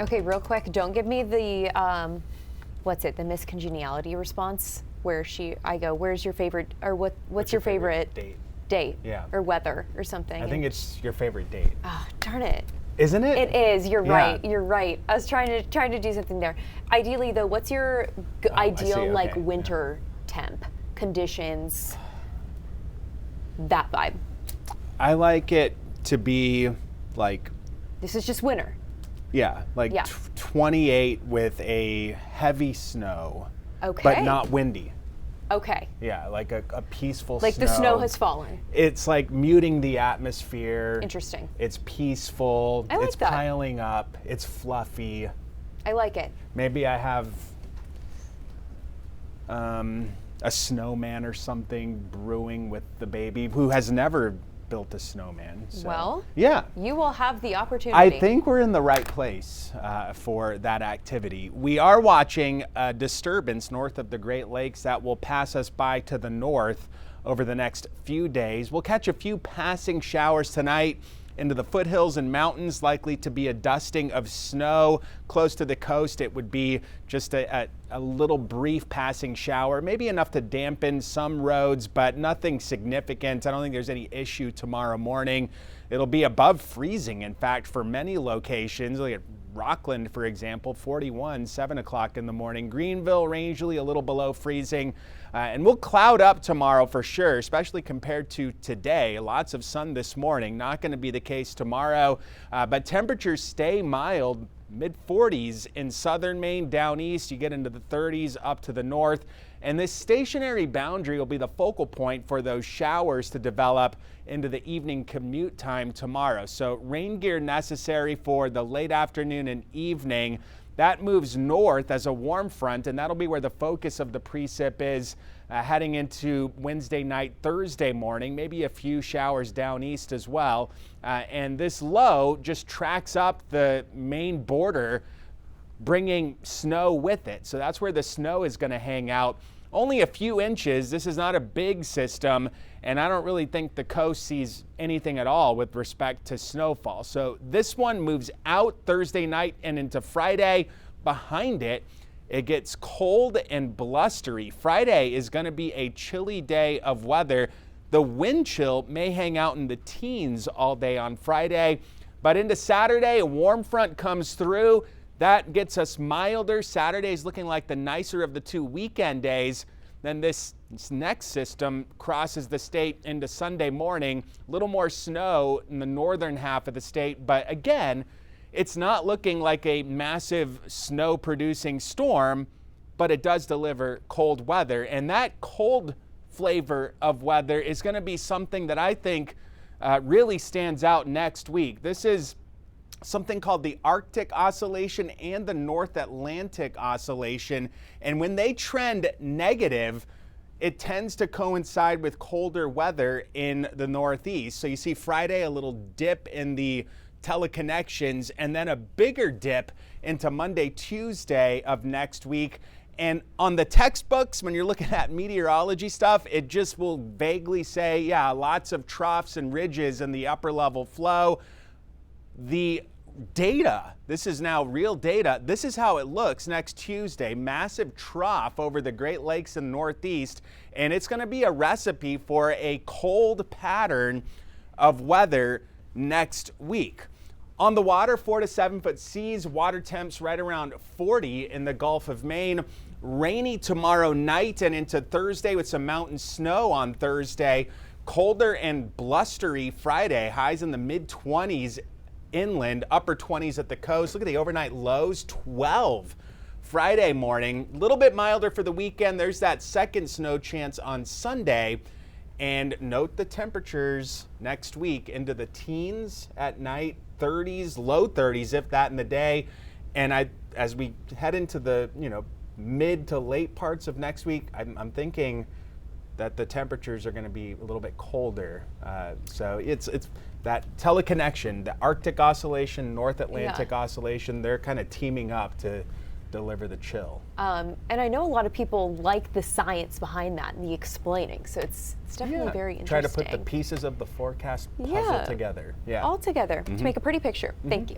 Okay, real quick, don't give me the, the miscongeniality response where I go, where's your favorite, or what's your favorite date? Yeah. Or weather or something. I think it's your favorite date. Oh, darn it. Isn't it? It is. You're right. You're right. I was trying to do something there. Ideally, though, what's your ideal winter temp conditions? That vibe. I like it to be like. This is just winter. Yeah, 28 with a heavy snow. Okay. But not windy. Okay. Yeah, like a peaceful like snow. The snow has fallen. It's like muting the atmosphere. Interesting. It's peaceful. I like it's that. piling up. It's fluffy. I like it. Maybe I have a snowman or something brewing with the baby who has never built a snowman. So. Well, yeah, you will have the opportunity. I think we're in the right place for that activity. We are watching a disturbance north of the Great Lakes that will pass us by to the north over the next few days. We'll catch a few passing showers tonight into the foothills and mountains, likely to be a dusting of snow. Close to the coast, it would be just a little brief passing shower, maybe enough to dampen some roads, but nothing significant. I don't think there's any issue tomorrow morning. It'll be above freezing, in fact, for many locations. Look at Rockland, for example, 41, 7 o'clock in the morning. Greenville, Rangeley, a little below freezing. And we'll cloud up tomorrow for sure, especially compared to today. Lots of sun this morning. Not going to be the case tomorrow, but temperatures stay mild. Mid-40s in southern Maine, down east. You get into the 30s up to the north. And this stationary boundary will be the focal point for those showers to develop into the evening commute time tomorrow. So rain gear necessary for the late afternoon and evening. That moves north as a warm front, and that'll be where the focus of the precip is heading into Wednesday night, Thursday morning, maybe a few showers down east as well. And this low just tracks up the Maine border, bringing snow with it. So that's where the snow is going to hang out. Only a few inches. This is not a big system, and I don't really think the coast sees anything at all with respect to snowfall. So this one moves out Thursday night and into Friday. Behind it, it gets cold and blustery. Friday is going to be a chilly day of weather. The wind chill may hang out in the teens all day on Friday, but into Saturday, a warm front comes through. That gets us milder. Saturday's looking like the nicer of the two weekend days. Then this next system crosses the state into Sunday morning. A little more snow in the northern half of the state, but again, it's not looking like a massive snow-producing storm, but it does deliver cold weather. And that cold flavor of weather is going to be something that I think really stands out next week. This is something called the Arctic Oscillation and the North Atlantic Oscillation. And when they trend negative, it tends to coincide with colder weather in the Northeast. So you see Friday, a little dip in the teleconnections, and then a bigger dip into Monday, Tuesday of next week. And on the textbooks, when you're looking at meteorology stuff, it just will vaguely say, yeah, lots of troughs and ridges in the upper level flow. The data, this is now real data, this is how it looks next Tuesday. Massive trough over the Great Lakes and Northeast, and it's going to be a recipe for a cold pattern of weather next week. On the water, 4 to 7 foot seas, water temps right around 40 in the Gulf of Maine. Rainy tomorrow night and into Thursday with some mountain snow on Thursday. Colder and blustery Friday, highs in the mid-20s inland, upper 20s at the coast. Look at the overnight lows, 12 Friday morning. A little bit milder for the weekend. There's that second snow chance on Sunday. And note the temperatures next week into the teens at night, 30s, low 30s, if that in the day. And as we head into the mid to late parts of next week, I'm thinking that the temperatures are going to be a little bit colder. So it's that teleconnection, the Arctic Oscillation, North Atlantic Oscillation, they're kind of teaming up to deliver the chill. And I know a lot of people like the science behind that and the explaining, so it's definitely very interesting. Try to put the pieces of the forecast puzzle together. All together to make a pretty picture. Thank you.